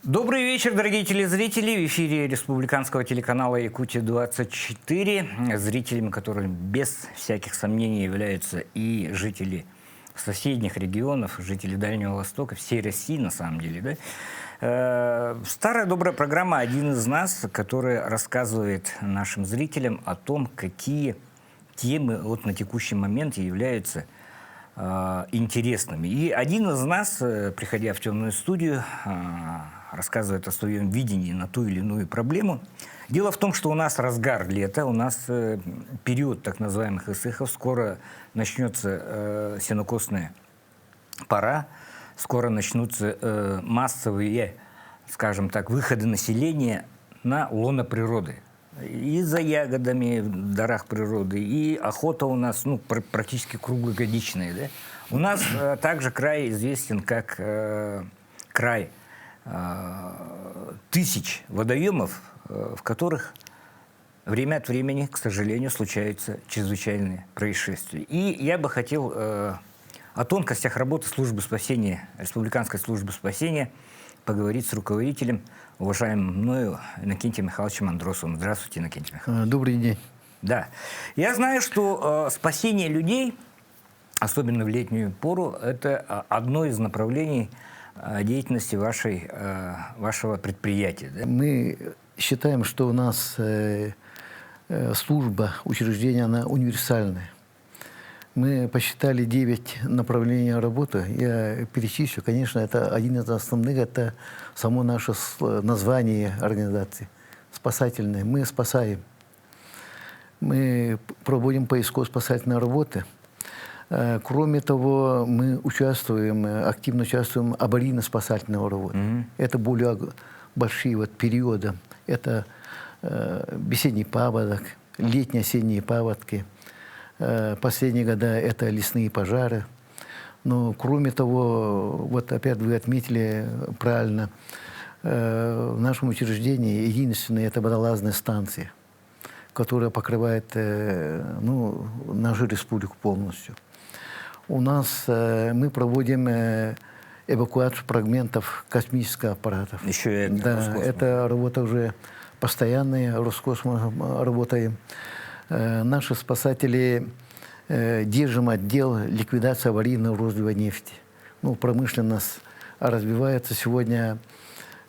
Добрый вечер, дорогие телезрители. В эфире республиканского телеканала «Якутия-24». Зрителями, которые без всяких сомнений являются и жители соседних регионов, жители Дальнего Востока, всей России на самом деле. Да? Старая добрая программа «Один из нас», которая рассказывает нашим зрителям о том, какие темы вот на текущий момент являются интересными. И один из нас, приходя в темную студию, рассказывает о своем видении на ту или иную проблему. Дело в том, что у нас разгар лета, у нас период так называемых исыхов, скоро начнется сенокосная пора, скоро начнутся массовые, скажем так, выходы населения на лоно природы. И за ягодами в дарах природы, и охота у нас практически круглогодичная. Да? У нас также край известен как край тысяч водоемов, в которых время от времени, к сожалению, случаются чрезвычайные происшествия. И я бы хотел о тонкостях работы службы спасения, Республиканской службы спасения, поговорить с руководителем, уважаемым мною Иннокентием Михайловичем Андросовым. Здравствуйте, Иннокентий Михайлович. Добрый день. Да. Я знаю, что спасение людей, особенно в летнюю пору, это одно из направлений деятельности вашего предприятия. Да? Мы считаем, что у нас служба, учреждение, она универсальная. Мы посчитали 9 направлений работы. Я перечислю. Конечно, это один из основных, это само наше название организации. Спасательное. Мы спасаем. Мы проводим поисково-спасательные работы. Кроме того, мы активно участвуем в аварийно-спасательной работе. Это более большие периоды. Это весенний паводок, летние-осенние паводки. Последние года это лесные пожары. Но кроме того, вот опять вы отметили правильно, в нашем учреждении единственная это водолазная станция, которая покрывает нашу республику полностью. У нас мы проводим эвакуацию фрагментов космических аппаратов. Еще и это работа уже постоянная, Роскосмосом работаем. Наши спасатели держим отдел ликвидации аварийного розлива нефти. Промышленность развивается. Сегодня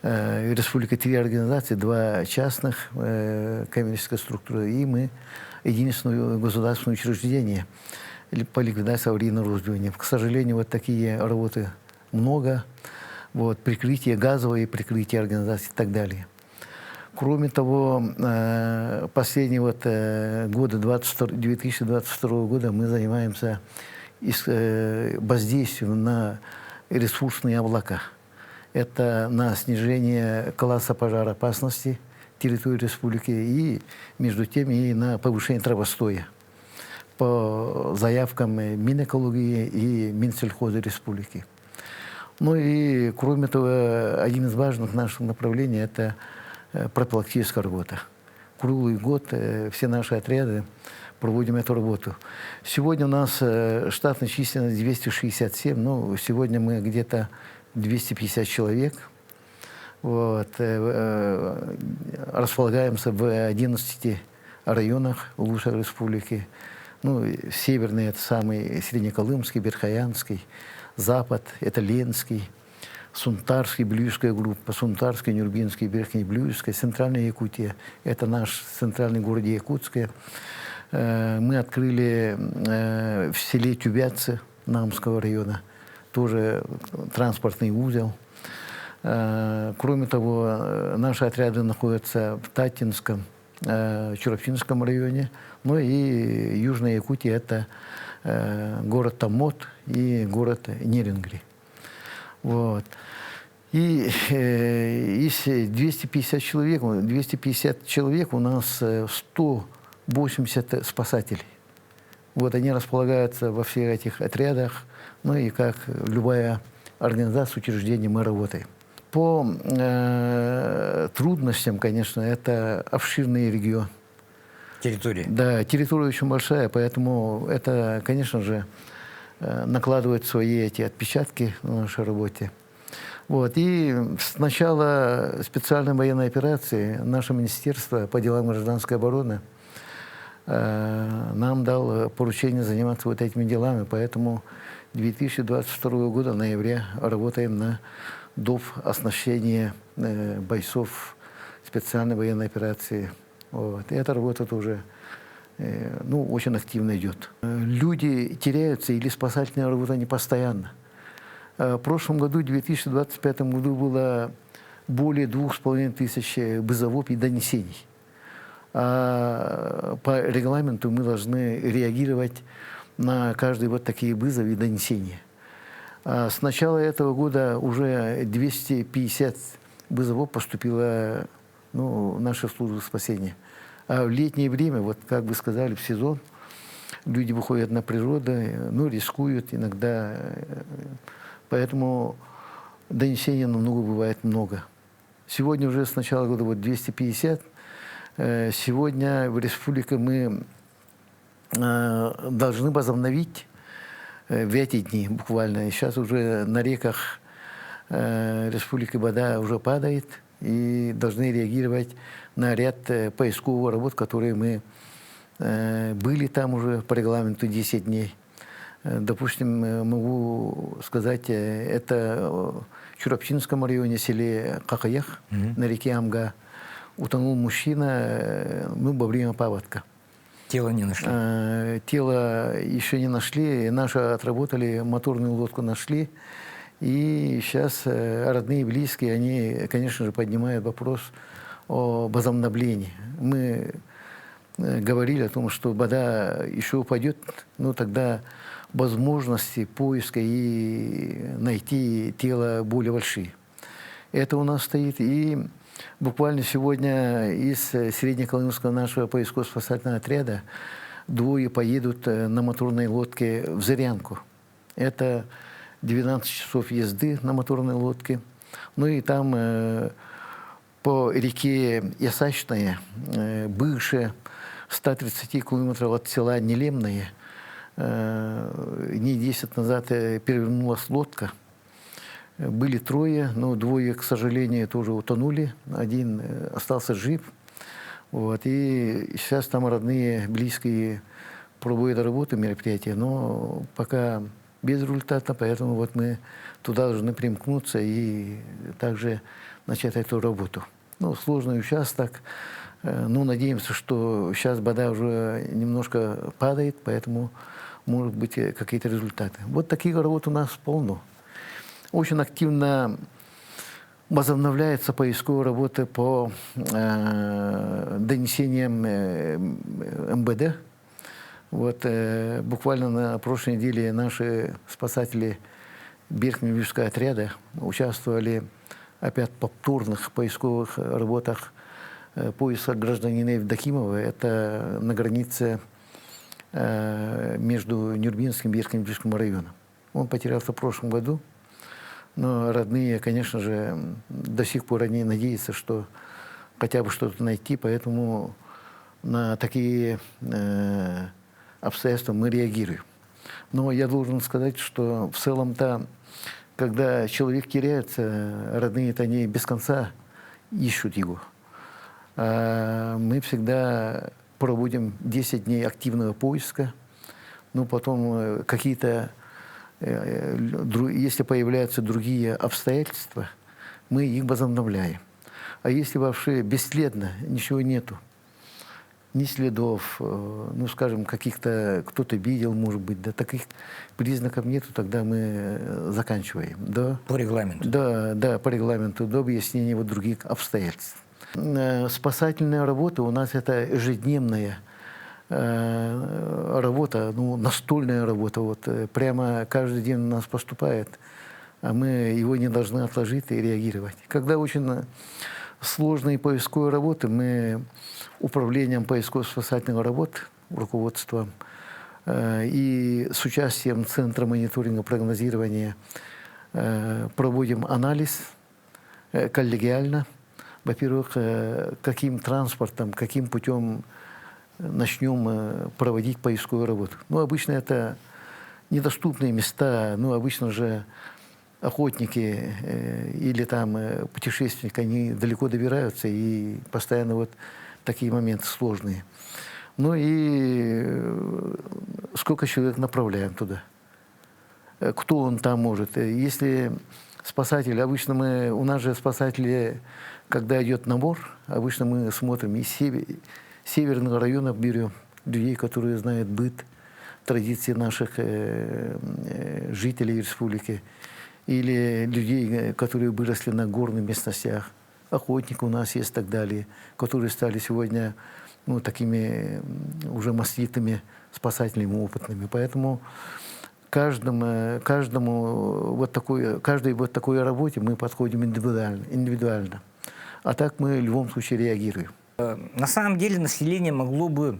в республике 3 организации, 2 частных коммерческих структуры, и мы единственное государственное учреждение по ликвидации аварийного розлива нефти. К сожалению, вот такие работы много. Прикрытие газовое, прикрытие организаций и так далее. Кроме того, последние года 2022 года мы занимаемся воздействием на ресурсные облака. Это на снижение класса пожароопасности территории республики и, между тем, и на повышение травостоя по заявкам Минэкологии и Минсельхоза республики. И, кроме того, один из важных наших направлений – это профилактическая работа. Круглый год все наши отряды проводим эту работу. Сегодня у нас штатная численность 267, сегодня мы где-то 250 человек. Располагаемся в 11 районах лучшей республики. Северный – это самый Среднеколымский, Верхоянский, Запад – это Ленский, Сунтарский, Блюйская группа, Сунтарский, Нюрбинский, Верхний Блюйская, Центральная Якутия – это наш центральный город Якутская. Мы открыли в селе Тюбятцы Намского района тоже транспортный узел. Кроме того, наши отряды находятся в Татинском, Чуравчинском районе. И Южная Якутия – это город Томот и город Нерингри. И из 250 человек у нас 180 спасателей. Они располагаются во всех этих отрядах. И как любая организация, учреждение, мы работаем. По трудностям, конечно, это обширный регион. Территория. Да, территория очень большая, поэтому это, конечно же, накладывает свои отпечатки на нашей работе. Вот. И с начала специальной военной операции наше Министерство по делам гражданской обороны нам дал поручение заниматься вот этими делами, поэтому 2022 года, в ноябре, работаем на доп. Оснащение бойцов специальной военной операции. Вот. И эта работа тоже очень активно идет. Люди теряются или спасательная работа не постоянно. В прошлом году, в 2025 году, было более 2500 вызовов и донесений. А по регламенту мы должны реагировать на каждый вот такие вызовы и донесения. А с начала этого года уже 250 вызовов поступило в нашу службу спасения. А в летнее время, вот как вы сказали, в сезон, люди выходят на природу, рискуют иногда. Поэтому донесений намного бывает много. Сегодня уже с начала года 250. Сегодня в республике мы должны возобновить в эти дни буквально. Сейчас уже на реках республики вода уже падает, и должны реагировать на ряд поисковых работ, которые мы были там уже по регламенту 10 дней. Допустим, могу сказать, это в Чурапчинском районе, селе Какаях, на реке Амга, утонул мужчина во время паводка. Тело не нашли? Тело еще не нашли. Наши отработали, моторную лодку нашли. И сейчас родные и близкие, они, конечно же, поднимают вопрос о возобновлении. Мы говорили о том, что вода еще упадет, тогда возможности поиска и найти тело более большие. Это у нас стоит. И буквально сегодня из Среднеколымского нашего поисково-спасательного отряда двое поедут на моторной лодке в Зырянку. Это 12 часов езды на моторной лодке. И там по реке Ясачная, бывшая, 130 километров от села Нелемное, дней 10 назад перевернулась лодка. Были трое, но двое, к сожалению, тоже утонули. Один остался жив. Вот. И сейчас там родные, близкие проводят работу, мероприятия, но пока без результата, поэтому вот мы туда должны примкнуться и также начать эту работу. Сложный участок, надеемся, что сейчас вода уже немножко падает, поэтому может быть какие-то результаты. Вот таких работ у нас полно. Очень активно возобновляется поисковая работа по донесениям МВД. Вот буквально на прошлой неделе наши спасатели Верхневижского отряда участвовали опять в повторных поисковых работах поиска гражданина Евдокимова. Это на границе между Нюрбинским и Верхневижским районом. Он потерялся в прошлом году. Но родные, конечно же, до сих пор они надеются, что хотя бы что-то найти, поэтому на такие обстоятельства мы реагируем. Но я должен сказать, что в целом-то, когда человек теряется, родные-то они без конца ищут его. Мы всегда проводим 10 дней активного поиска, потом какие-то, если появляются другие обстоятельства, мы их возобновляем. А если вообще бесследно ничего нету, ни следов, скажем, каких-то, кто-то видел, может быть, таких признаков нету, тогда мы заканчиваем. По регламенту? Да, по регламенту, до выяснения других обстоятельств. Спасательная работа у нас это ежедневная работа, настольная работа. Вот, прямо каждый день у нас поступает, а мы его не должны отложить и реагировать. Когда очень сложные поисковые работы, мы управлением поисково-спасательных работ, руководством и с участием Центра мониторинга прогнозирования проводим анализ коллегиально. Во-первых, каким транспортом, каким путем начнем проводить поисковую работу. Обычно это недоступные места, обычно же охотники или там путешественники, они далеко добираются, и постоянно вот такие моменты сложные. Ну и сколько человек направляем туда? Кто он там может? Если спасатели, обычно у нас же спасатели, когда идет набор, обычно мы смотрим из северных районов берем людей, которые знают быт, традиции наших жителей республики, или людей, которые выросли на горных местностях, охотники у нас есть и так далее, которые стали сегодня такими уже маститыми спасателями опытными. Поэтому каждой вот такой работе мы подходим индивидуально. А так мы в любом случае реагируем. На самом деле население могло бы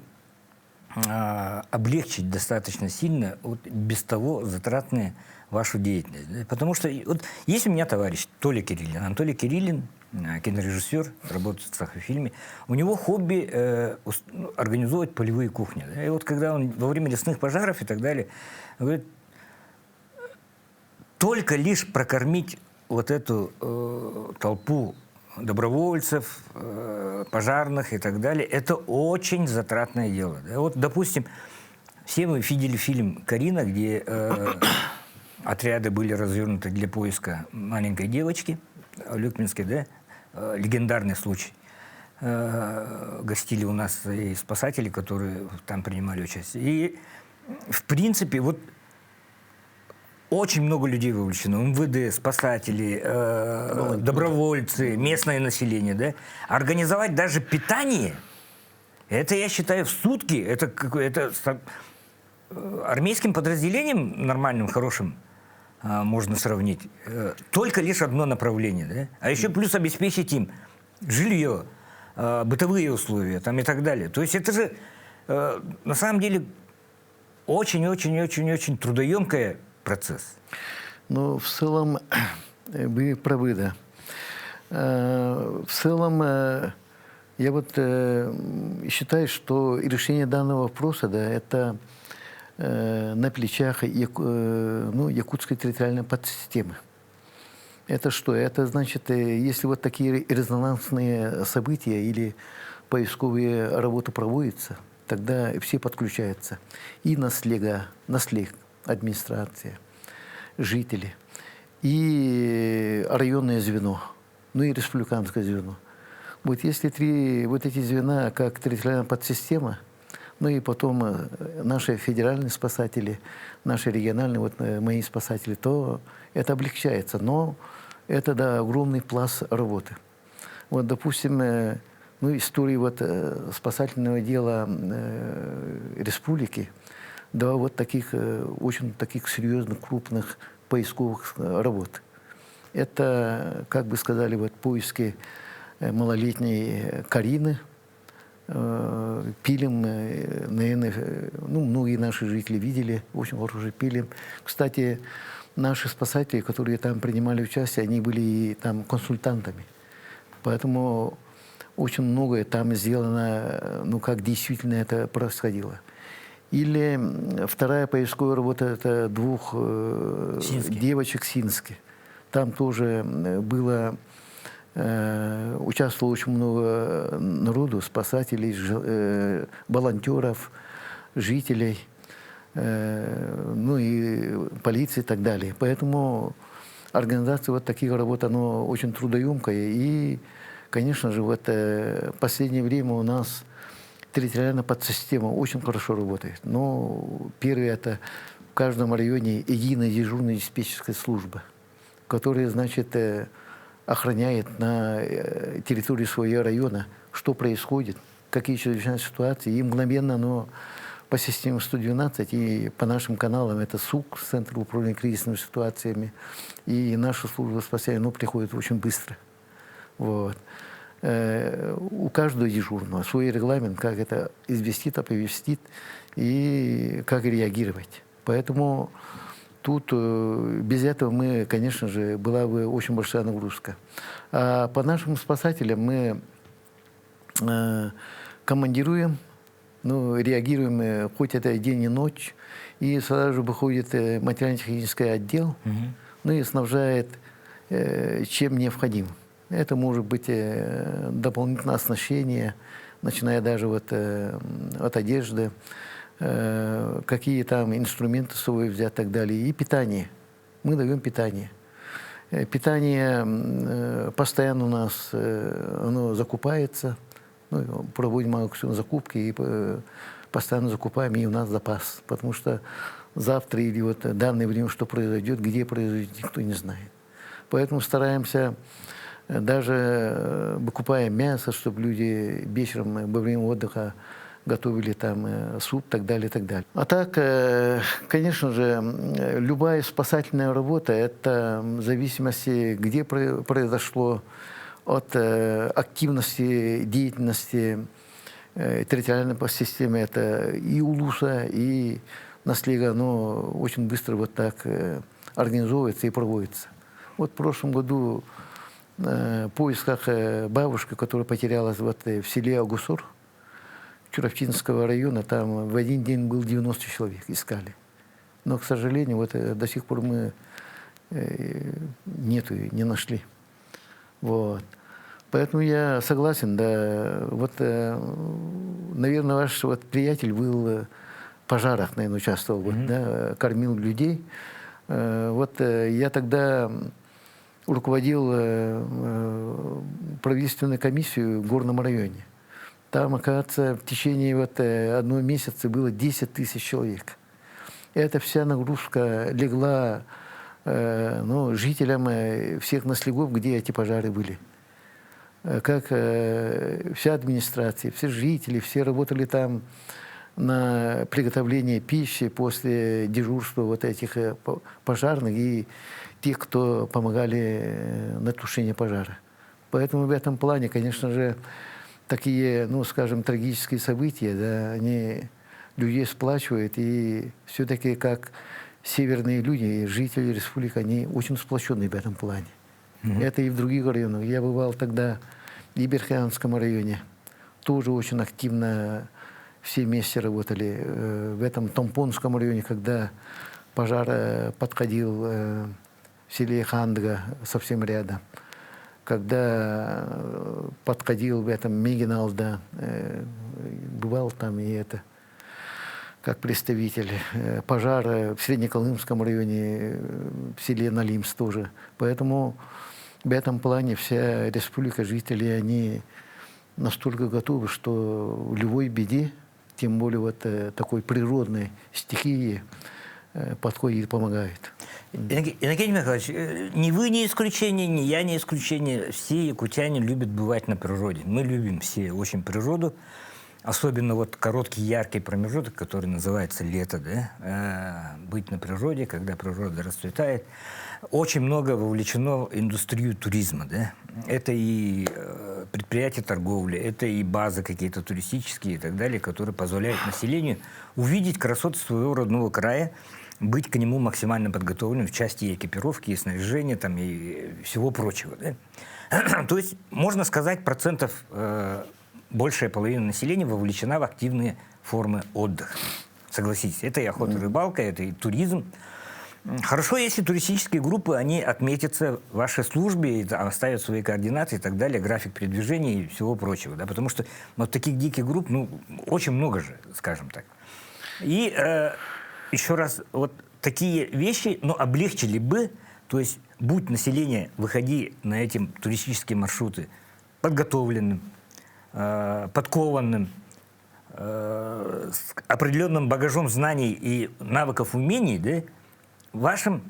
облегчить достаточно сильно вот без того затратные вашу деятельность. Потому что вот есть у меня товарищ Толя Кириллин. Анатолий Кириллин, кинорежиссер, работает в Сахафильме. У него хобби организовывать полевые кухни. Да? И вот когда он во время лесных пожаров и так далее, говорит, только лишь прокормить вот эту толпу добровольцев, пожарных и так далее, это очень затратное дело. Да? Вот, допустим, все мы видели фильм «Карина», где отряды были развернуты для поиска маленькой девочки, Люкминской, да? Легендарный случай. Гостили у нас и спасатели, которые там принимали участие. И, в принципе, вот очень много людей вовлечено. МВД, спасатели, добровольцы, местное население. Да? Организовать даже питание, это, я считаю, в сутки, это армейским подразделением нормальным, хорошим можно сравнить. Только лишь одно направление. Да? А еще плюс обеспечить им жилье, бытовые условия там, и так далее. То есть это же на самом деле очень-очень-очень-очень трудоемкая процесс. Ну, в целом, вы правы, да. В целом, я вот считаю, что решение данного вопроса, да, это на плечах якутской территориальной подсистемы. Это что? Это значит, если вот такие резонансные события или поисковые работы проводятся, тогда все подключаются. И наслег, администрация, жители, и районное звено, ну и республиканское звено. Вот если вот эти звена, как территориальная подсистема, ну и потом наши федеральные спасатели, наши региональные, вот мои спасатели, то это облегчается. Но это, да, огромный пласт работы. Вот, допустим, история вот спасательного дела республики, да, вот таких очень таких серьезных, крупных поисковых работ. Это, как бы сказали, вот поиски малолетней Карины, пилим, наверное, многие наши жители видели, очень хороший пилим. Кстати, наши спасатели, которые там принимали участие, они были и там консультантами. Поэтому очень многое там сделано, как действительно это происходило. Или вторая поисковая работа, это двух девочек Сински. Там тоже было, участвовало очень много народу, спасателей, волонтеров, жителей, и полиции и так далее. Поэтому организация вот таких работ, она очень трудоемкая. И, конечно же, вот в последнее время у нас территориальная подсистема очень хорошо работает. Но первое, это в каждом районе единая дежурная диспетчерская служба, которая, значит, охраняет на территории своего района, что происходит, какие чрезвычайные ситуации. И мгновенно по системе 112 и по нашим каналам, это СУК, Центр управления кризисными ситуациями, и наша служба спасения, приходит очень быстро. Вот. У каждого дежурного свой регламент, как это известит, оповестит и как реагировать. Поэтому тут без этого мы, конечно же, была бы очень большая нагрузка. А по нашим спасателям мы командируем, реагируем, хоть это день и ночь, и сразу же выходит материально-технический отдел, ну и снабжает чем необходим. Это может быть дополнительное оснащение, начиная даже вот от одежды, какие там инструменты с собой взять и так далее, и питание. Мы даем питание. Питание постоянно у нас оно закупается, ну, проводим аукцион закупки и постоянно закупаем, и у нас запас, потому что завтра или вот в данное время что произойдет, где произойдет, никто не знает. Поэтому стараемся, даже выкупая мясо, чтобы люди вечером во время отдыха готовили там суп и так далее, и так далее. А так, конечно же, любая спасательная работа, это в зависимости, где произошло, от активности, деятельности территориальной системы, это и УЛУСа, и Наслега, оно очень быстро вот так организовывается и проводится. Вот в прошлом году в поисках бабушки, которая потерялась вот в селе Агусур, Чуравчинского района, там в один день был 90 человек, искали. Но, к сожалению, вот до сих пор мы нету, не нашли. Вот. Поэтому я согласен, да, вот, наверное, ваш вот приятель был в пожарах, наверное, участвовал, вот, да, кормил людей. Вот я тогда руководил правительственной комиссией в Горном районе. Там, оказывается, в течение вот одного месяца было 10 тысяч человек. Эта вся нагрузка легла ну, жителям всех наслегов, где эти пожары были. Как вся администрация, все жители, все работали там на приготовление пищи после дежурства вот этих пожарных и тех, кто помогали на тушение пожара. Поэтому в этом плане, конечно же, такие, ну, скажем, трагические события, да, они людей сплачивают, и все-таки как северные люди, жители республики, они очень сплоченные в этом плане. Это и в других районах. Я бывал тогда и в Берхянском районе, тоже очень активно все вместе работали. В этом Томпонском районе, когда пожар подходил в селе Хандга, совсем рядом, когда подходил в этом Мегиналда, бывал там и это, как представитель, пожара в Среднеколымском районе, в селе Налимс тоже. Поэтому в этом плане вся республика, жители, они настолько готовы, что в любой беде, тем более вот такой природной стихии, подходит и помогает. Иннокентий Михайлович, ни вы не исключение, ни я не исключение. Все якутяне любят бывать на природе. Мы любим все очень природу. Особенно вот короткий, яркий промежуток, который называется лето, да? Быть на природе, когда природа расцветает. Очень много вовлечено в индустрию туризма. Да? Это и предприятия торговли, это и базы какие-то туристические и так далее, которые позволяют населению увидеть красоты своего родного края, быть к нему максимально подготовленным в части и экипировки, и снаряжения, там, и всего прочего. Да? То есть, можно сказать, процентов большая половина населения вовлечена в активные формы отдыха. Согласитесь, это и охота, рыбалка, это и туризм. Хорошо, если туристические группы, они отметятся в вашей службе, оставят свои координаты и так далее, график передвижения и всего прочего. Да? Потому что вот таких диких групп, ну, очень много же, скажем так. И еще раз, вот такие вещи, ну, облегчили бы, то есть, будь население, выходи на эти туристические маршруты подготовленным, подкованным, с определенным багажом знаний и навыков, умений, да, вашим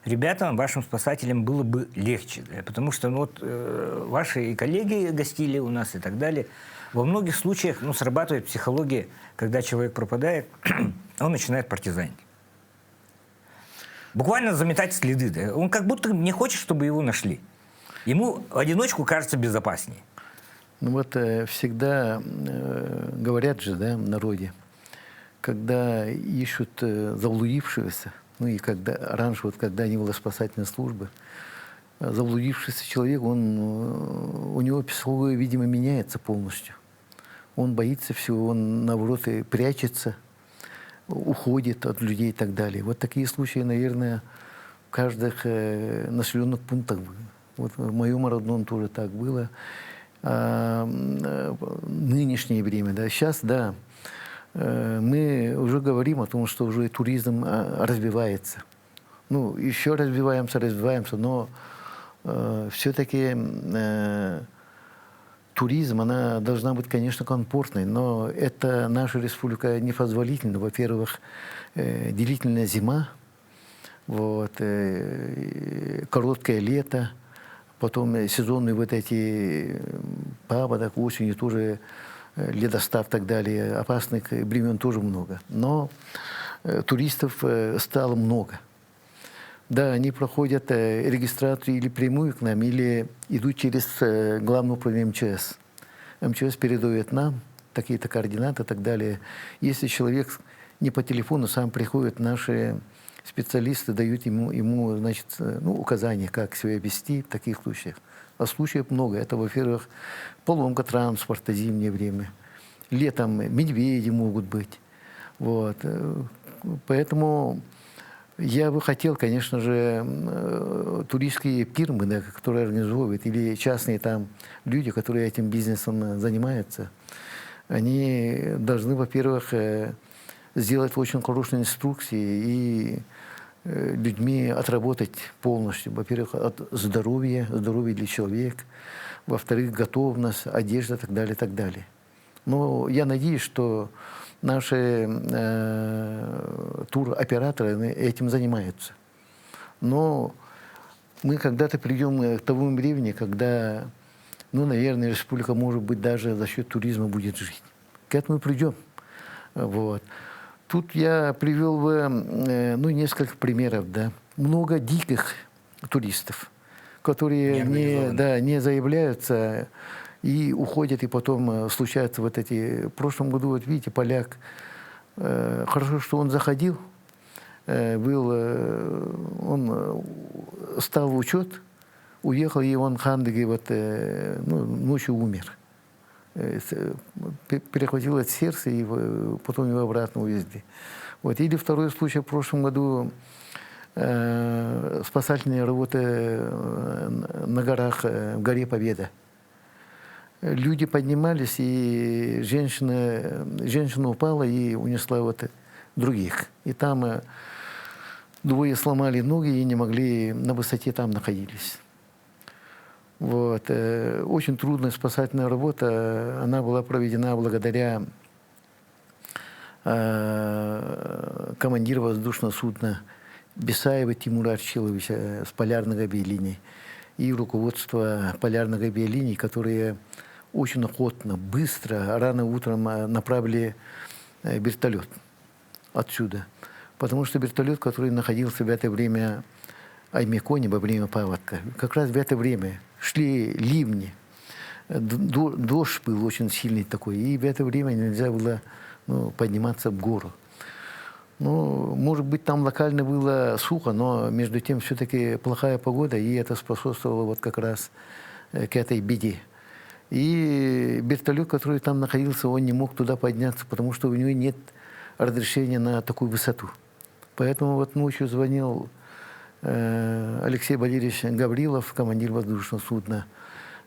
ребятам, вашим спасателям было бы легче. Да, потому что ну, вот, ваши и коллеги гостили у нас и так далее. Во многих случаях ну, срабатывает психология, когда человек пропадает, он начинает партизанить. Буквально заметать следы. Да? Он как будто не хочет, чтобы его нашли. Ему в одиночку кажется безопаснее. Ну вот всегда говорят же, да, в народе, когда ищут заблудившегося, ну и когда раньше, вот когда не было спасательной службы, заблудившийся человек, у него психология, видимо, меняется полностью. Он боится всего, он, наоборот, и прячется, уходит от людей и так далее. Вот такие случаи, наверное, каждых населенных пунктах было. Вот в моем родном тоже так было. Нынешнее время, да, сейчас, да, мы уже говорим о том, что уже туризм развивается. Ну, еще развиваемся, но все-таки туризм, она должна быть, конечно, комфортной, но это наша республика непозволительна. Во-первых, длительная зима, вот, короткое лето, потом сезонные вот эти паводок, осенью тоже ледостав и так далее, опасных времен тоже много. Но туристов стало много. Да, они проходят регистрацию или прямую к нам, или идут через главное управление МЧС. МЧС передает нам такие-то координаты и так далее. Если человек не по телефону сам приходит, наши специалисты дают ему значит, ну, указания, как себя вести в таких случаях. А случаев много. Это, во-первых, поломка транспорта, зимнее время. Летом медведи могут быть. Вот. Поэтому я бы хотел, конечно же, туристские фирмы, да, которые организовывают, или частные там люди, которые этим бизнесом занимаются, они должны, во-первых, сделать очень хорошие инструкции и людьми отработать полностью. Во-первых, от здоровья для человека, во-вторых, готовность, одежда и так далее, и так далее. Но я надеюсь, что наши туроператоры этим занимаются. Но мы когда-то придем к тому времени, когда, ну, наверное, республика, может быть, даже за счет туризма будет жить. К этому придем. Вот. Тут я привел ну, несколько примеров. Да. Много диких туристов, которые не заявляются и уходят, и потом случаются вот эти... В прошлом году, вот видите, поляк, хорошо, что он заходил, он стал в учет, уехал, и он Хандыге вот, ну, ночью умер. Перехватило сердце, и потом его обратно увезли. Вот. Или второй случай, в прошлом году спасательные работы на горах, в горе Победа. Люди поднимались, и женщина упала и унесла вот других. И там двое сломали ноги и не могли, на высоте там находились. Вот. Очень трудная спасательная работа. Она была проведена благодаря командиру воздушного судна Бесаева Тимура Арчиловича с полярных авиалиний и руководство полярных авиалиний, которые очень охотно, быстро, рано утром направили вертолет отсюда. Потому что вертолет, который находился в это время в Аймеконе во время паводка, как раз в это время шли ливни, дождь был очень сильный такой, и в это время нельзя было, ну, подниматься в гору. Ну, может быть, там локально было сухо, но между тем все-таки плохая погода, и это способствовало вот как раз к этой беде. И вертолет, который там находился, он не мог туда подняться, потому что у него нет разрешения на такую высоту. Поэтому вот ночью звонил Алексей Валерьевич Гаврилов, командир воздушного судна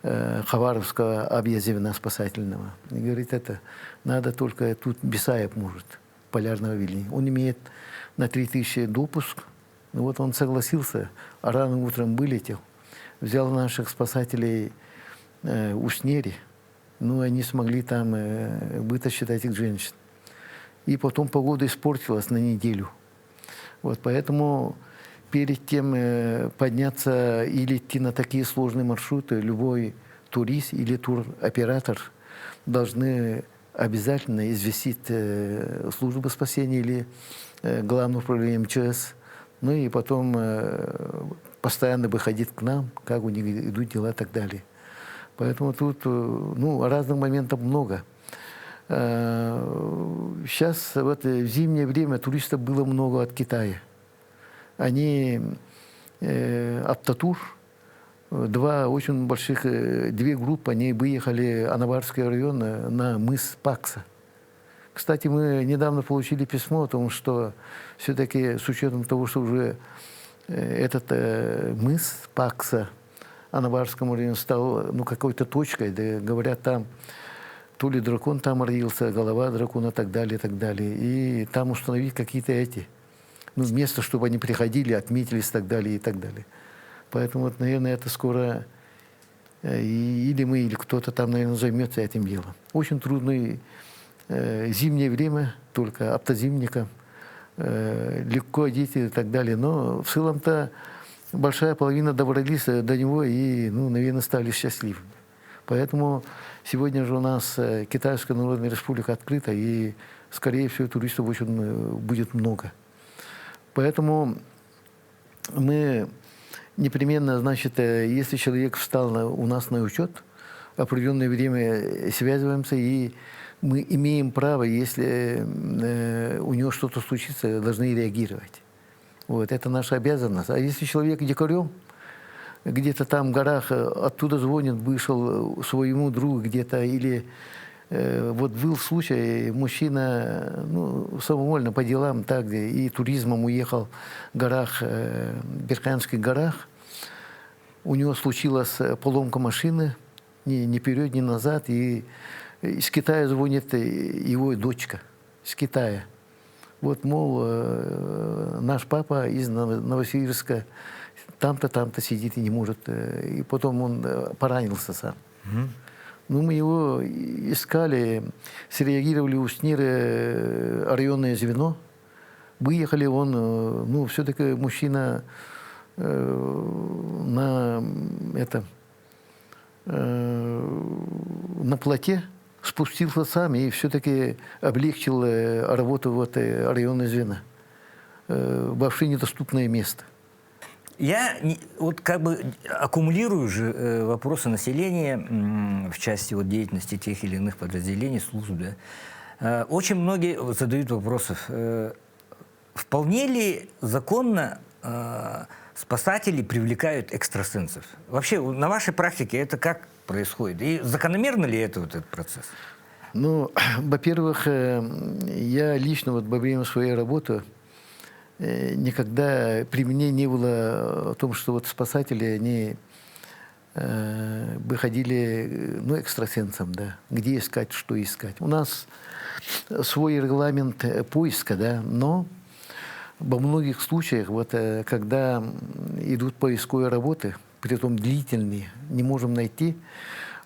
Хабаровского авиазвена спасательного. И говорит, это надо только тут Бесаев может, полярного авиалинии. Он имеет на 3000 допуск. Ну, вот он согласился, а рано утром вылетел, взял наших спасателей Уснери, ну, они смогли там вытащить этих женщин. И потом погода испортилась на неделю. Вот поэтому перед тем подняться или идти на такие сложные маршруты, любой турист или туроператор должны обязательно известить службу спасения или главное управление МЧС, ну и потом постоянно выходить к нам, как у них идут дела и так далее. Поэтому тут, ну, разных моментов много. Сейчас, вот, в зимнее время туристов было много от Китая. Они, Автотур, две группы, они выехали в Анаварский район на мыс Пакса. Кстати, мы недавно получили письмо о том, что все-таки с учетом того, что уже этот мыс Пакса Анабарскому району стал какой-то точкой. Да, говорят, там то ли дракон там родился, голова дракона и так далее, и так далее. И там установить какие-то место, чтобы они приходили, отметились и так далее, и так далее. Поэтому, вот, наверное, это скоро или мы, или кто-то там, наверное, займется этим делом. Очень трудное зимнее время, только автозимникам, легко одеть и так далее. Но в целом-то большая половина добрались до него и, наверное, стали счастливыми. Поэтому сегодня же у нас Китайская Народная Республика открыта, и, скорее всего, туристов очень будет много. Поэтому мы непременно, значит, если человек встал у нас на учет, определенное время связываемся, и мы имеем право, если у него что-то случится, должны реагировать. Вот, это наша обязанность. А если человек дикарем, где-то там в горах, оттуда звонит, вышел своему другу где-то, или вот был случай, мужчина самовольно по делам так, и туризмом уехал в горах, в Берханских горах. У него случилась поломка машины, ни вперед, ни назад, и из Китая звонит его дочка, из Китая. Вот, мол, наш папа из Новосибирска там-то сидит и не может. И потом он поранился сам. Мы его искали, среагировали у СНИРы районное звено. Выехали, он, все-таки мужчина на плоте спустился сам и все-таки облегчил работу районного звена. Вообще недоступное место. Я вот как бы аккумулирую же вопросы населения в части деятельности тех или иных подразделений, служб. Да. Очень многие задают вопросы. Вполне ли законно спасатели привлекают экстрасенсов? Вообще, на вашей практике это как происходит? И закономерно ли это этот процесс? Во-первых, я лично во время своей работы никогда при мне не было о том, что спасатели, они выходили, экстрасенсам, да, где искать, что искать. У нас свой регламент поиска, да, но во многих случаях, когда идут поисковые работы, притом длительные, не можем найти,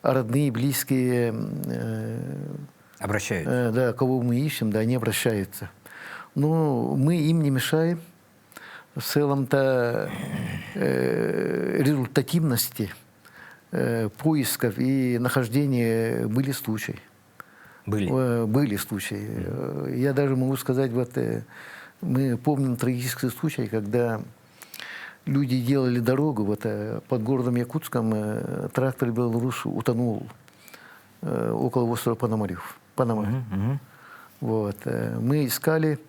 а родные, близкие, обращаются. Да, кого мы ищем, да, они обращаются. Но мы им не мешаем. В целом-то результативности поисков и нахождения были случаи. Были случаи. Я даже могу сказать, мы помним трагический случай, когда люди делали дорогу, под городом Якутском трактор «Беларусь» утонул около острова Пономарев. Мы искали,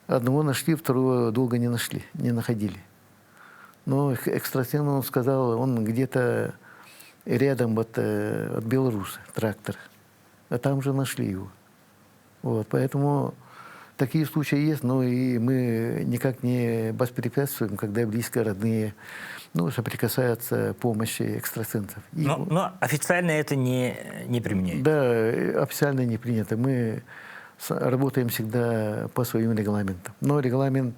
одного нашли, второго долго не нашли, не находили. Но экстрасенс, он сказал, он где-то рядом от Беларуси, трактор. А там же нашли его. Поэтому такие случаи есть, но и мы никак не воспрепятствуем, когда близкие, родные, соприкасаются помощи экстрасенсов. Но официально это не применяется? Да, официально не принято. Мы работаем всегда по своим регламентам. Но регламент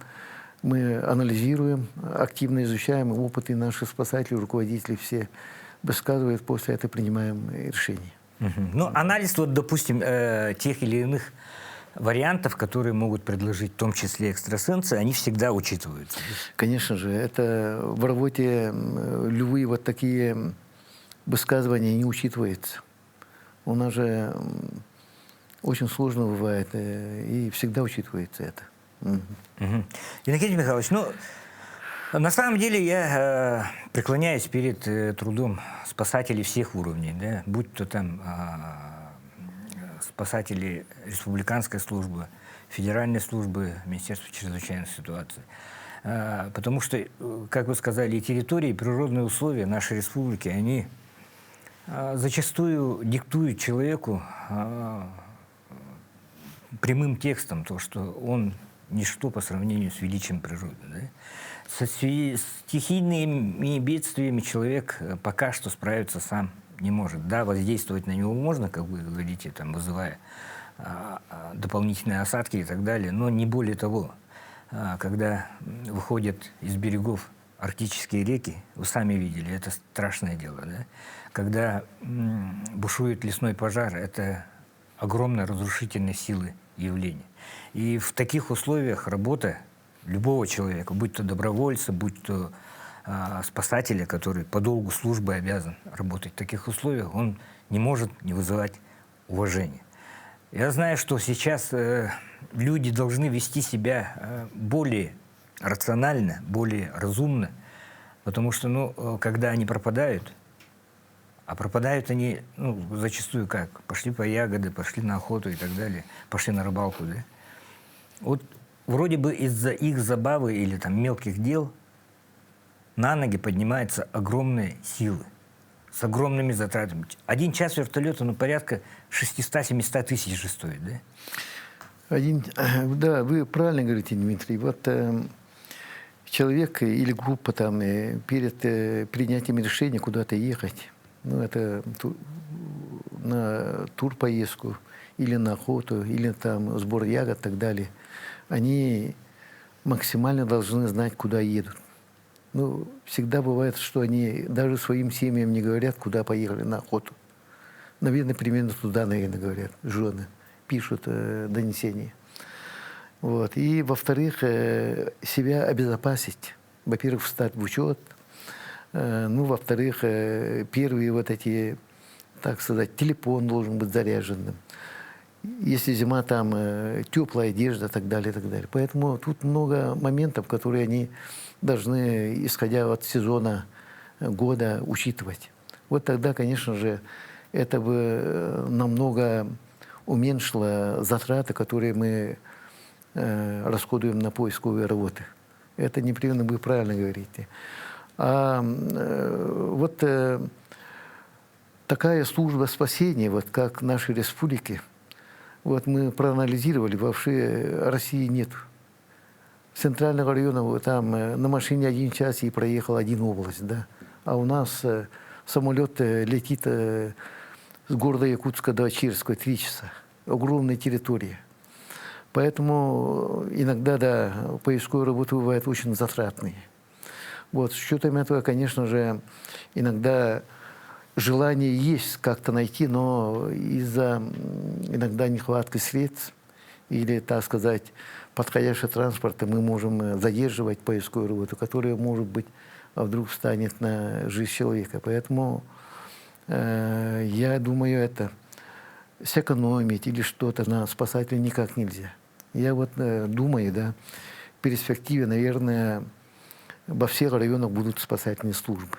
мы анализируем, активно изучаем, опыты наших спасателей, руководителей все высказывают, после этого принимаем решение. Анализ, допустим, тех или иных вариантов, которые могут предложить в том числе экстрасенсы, они всегда учитываются. Конечно же, это в работе любые такие высказывания не учитываются. У нас же очень сложно бывает, и всегда учитывается это. Иннокентий Михайлович, на самом деле я преклоняюсь перед трудом спасателей всех уровней, да, будь то там спасатели республиканской службы, федеральной службы, Министерства чрезвычайных ситуаций. Потому что, как вы сказали, и территории, и природные условия нашей республики, они зачастую диктуют человеку прямым текстом то, что он ничто по сравнению с величием природы. Да? Со стихийными бедствиями человек пока что справиться сам не может. Да, воздействовать на него можно, как вы говорите, там, вызывая дополнительные осадки и так далее, но не более того. Когда выходят из берегов арктические реки, вы сами видели, это страшное дело. Да? Когда бушует лесной пожар, это огромной разрушительной силы явление. И в таких условиях работа любого человека, будь то добровольца, будь то спасателя, который по долгу службы обязан работать в таких условиях, он не может не вызывать уважения. Я знаю, что сейчас люди должны вести себя более рационально, более разумно, потому что, когда они пропадают, а пропадают они, зачастую как? Пошли по ягоды, пошли на охоту и так далее, пошли на рыбалку, да? Вот вроде бы из-за их забавы или там мелких дел на ноги поднимаются огромные силы с огромными затратами. 1 час вертолета, порядка 600-700 тысяч же стоит, да? Да, вы правильно говорите, Дмитрий. Вот человек или группа там перед принятием решения куда-то ехать, это на турпоездку или на охоту, или там сбор ягод и так далее, они максимально должны знать, куда едут. Всегда бывает, что они даже своим семьям не говорят, куда поехали на охоту. Наверное, примерно туда, говорят жены, пишут донесения. Вот. И, во-вторых, себя обезопасить. Во-первых, встать в учет. Во-вторых, первые вот эти, так сказать, телефон должен быть заряженным. Если зима, там теплая одежда и так далее, и так далее. Поэтому тут много моментов, которые они должны, исходя от сезона года, учитывать. Вот тогда, конечно же, это бы намного уменьшило затраты, которые мы расходуем на поисковые работы. Это непременно вы правильно говорите. Вот такая служба спасения, вот как в нашей республике, вот мы проанализировали, вообще России нет. Центрального района там на машине 1 час и проехал 1 область, да. А у нас самолет летит с города Якутска до Ачирска 3 часа. Огромная территория. Поэтому иногда, да, поисковые работы бывают очень затратные. Вот, с учетом этого, конечно же, иногда желание есть как-то найти, но из-за иногда нехватки средств или, так сказать, подходящего транспорта мы можем задерживать поисковую работу, которая, может быть, вдруг встанет на жизнь человека. Поэтому я думаю, это сэкономить или что-то на спасателя никак нельзя. Я вот думаю, да, в перспективе, наверное, во всех районах будут спасательные службы.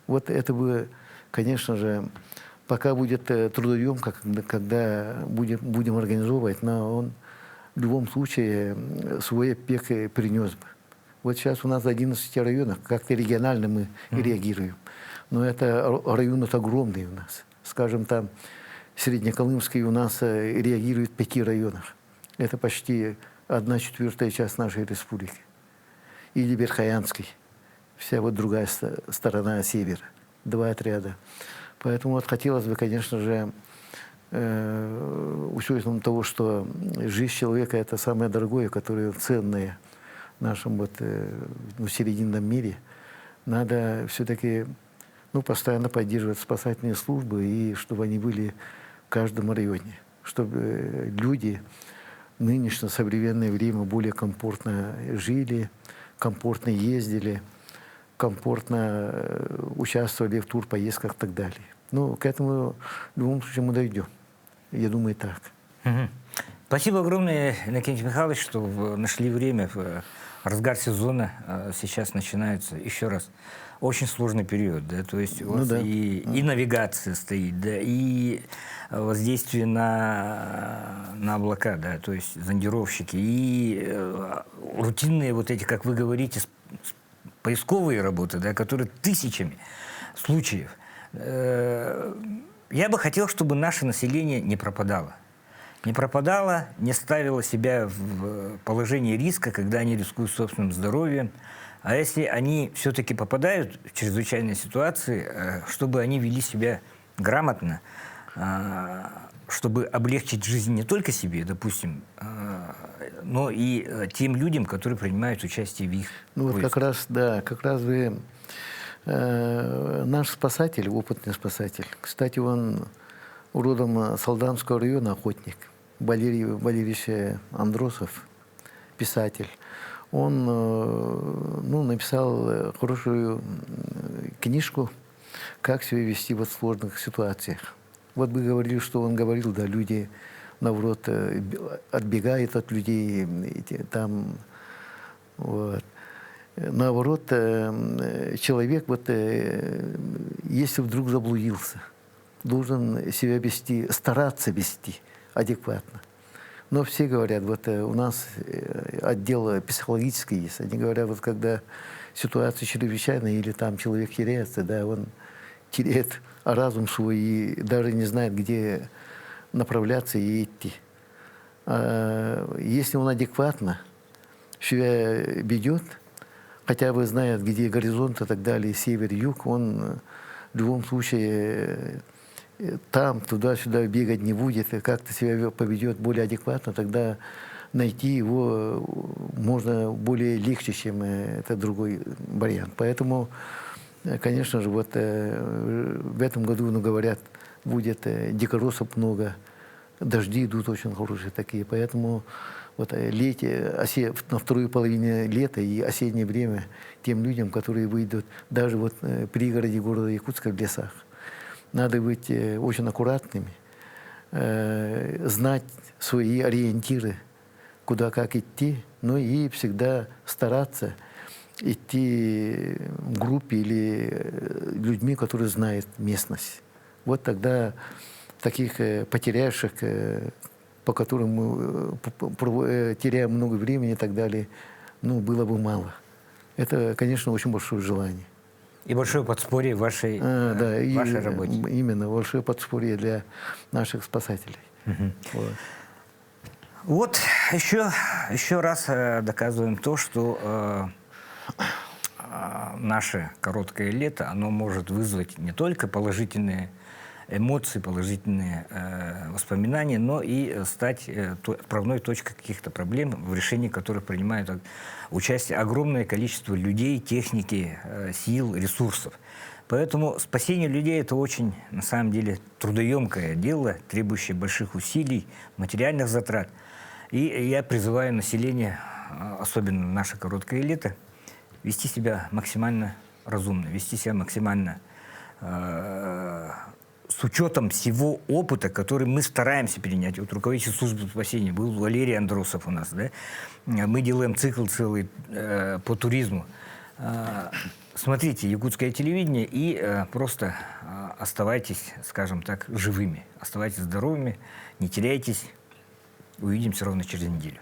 Вот это бы, конечно же, пока будет трудоемко, когда будем организовывать, но он в любом случае свой эффект принес бы. Вот сейчас у нас в 11 районах, как-то регионально мы реагируем. Но это районы огромные у нас. Скажем, там Среднеколымский у нас реагирует в 5 районах. Это почти 1/4 часть нашей республики. Или Верхоянский, вся вот другая сторона севера, 2 отряда. Поэтому вот хотелось бы, конечно же, учетом того, что жизнь человека – это самое дорогое, которое ценное в нашем вот, серединном мире, надо все-таки постоянно поддерживать спасательные службы, и чтобы они были в каждом районе, чтобы люди в нынешнее современное время более комфортно жили, комфортно ездили, комфортно участвовали в турпоездках и так далее. К этому в любом случае мы дойдем. Я думаю, так. Спасибо огромное, Иннокентий Михайлович, что нашли время в разгар сезона. Сейчас начинается, еще раз, очень сложный период. Да? То есть у вас и навигация стоит, да, и воздействие на облака, да, то есть зондировщики, и рутинные вот эти, как вы говорите, поисковые работы, да, которые тысячами случаев. Я бы хотел, чтобы наше население не пропадало. не пропадала, не ставила себя в положение риска, когда они рискуют собственным здоровьем. А если они все-таки попадают в чрезвычайные ситуации, чтобы они вели себя грамотно, чтобы облегчить жизнь не только себе, допустим, но и тем людям, которые принимают участие в их Ну вот поиске. как раз, да, как раз вы наш спасатель, опытный спасатель. Кстати, он родом Солданского района, охотник. Валерий Валерьевич Андросов, писатель. Он написал хорошую книжку «Как себя вести в сложных ситуациях». Вот вы говорили, что он говорил, да, люди, наоборот, отбегают от людей, там, вот. Наоборот, человек, вот, если вдруг заблудился, должен себя вести, стараться вести адекватно. Но все говорят, вот у нас отдел психологический есть, они говорят, вот когда ситуация чрезвычайная или там человек теряется, да, он теряет разум свой и даже не знает, где направляться и идти. А если он адекватно себя ведет, хотя бы знает, где горизонт и так далее, север, юг, он в любом случае там, туда-сюда бегать не будет, и как-то себя поведет более адекватно, тогда найти его можно более легче, чем это другой вариант. Поэтому, конечно же, вот в этом году, ну, говорят, будет дикоросов много, дожди идут очень хорошие такие, поэтому вот на вторую половину лета и осеннее время тем людям, которые выйдут даже вот в пригороде города Якутска в лесах, надо быть очень аккуратными, знать свои ориентиры, куда как идти, но и всегда стараться идти в группе или людьми, которые знают местность. Вот тогда таких потерявших, по которым мы теряем много времени и так далее, ну, было бы мало. Это, конечно, очень большое желание. И большое подспорье вашей, Да, вашей работе. Именно, большое подспорье для наших спасателей. Вот. Вот еще раз доказываем то, что наше короткое лето, оно может вызвать не только положительные эмоции, положительные воспоминания, но и стать отправной точкой каких-то проблем, в решении которых принимают участие огромное количество людей, техники, сил, ресурсов. Поэтому спасение людей – это очень, на самом деле, трудоемкое дело, требующее больших усилий, материальных затрат. И я призываю население, особенно в наше короткое лето, вести себя максимально разумно, вести себя максимально с учетом всего опыта, который мы стараемся перенять. Вот руководитель службы спасения был Валерий Андросов у нас, да? Мы делаем цикл целый по туризму. Смотрите якутское телевидение и просто оставайтесь, скажем так, живыми. Оставайтесь здоровыми, не теряйтесь. Увидимся ровно через неделю.